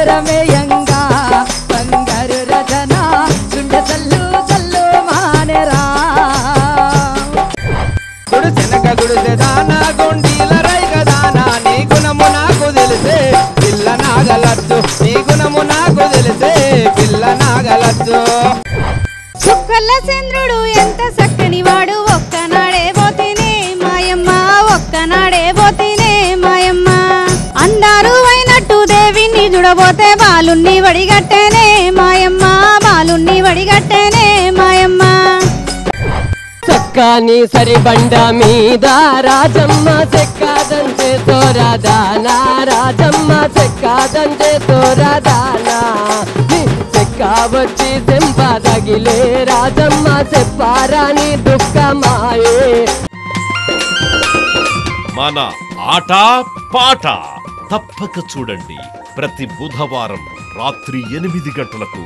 రమేయంగా బంగారు రచన గుండె చల్లు చల్లు మానేరా గుడిసెనక గుడిసెదానా గుండీల రైగదానా నీ గుణము నాకు తెలిసే పిల్ల నాగలచ్చు నీ గుణము నాకు తెలిసే పిల్ల నాగలచ్చు చుక్కల చంద్రుడు ఎంత చక్కని వాడు ఒక్కనాడే పోతేనే మాయమ్మ ఒక్కనాడే పోతేనే మాయమ్మ అందారు అయినట్టు దేవిని చూడబోతే బాలుణ్ణి వడిగట్టేనే మాయమ్మ బాలుణ్ణి వడిగట్టేనే మాయమ్మ చక్కని సరిబండ మీద రాజమ్మ చెక్కాదంటే తోరదానా రాజమ్మ చెక్కాదంటే తోరదానా చెక్క వచ్చి తెంపదగిలే రాజమ్మ చెప్పారాని దుఃఖమాయే మన ఆట పాట తప్పక చూడండి ప్రతి బుధవారం రాత్రి 8 గంటలకు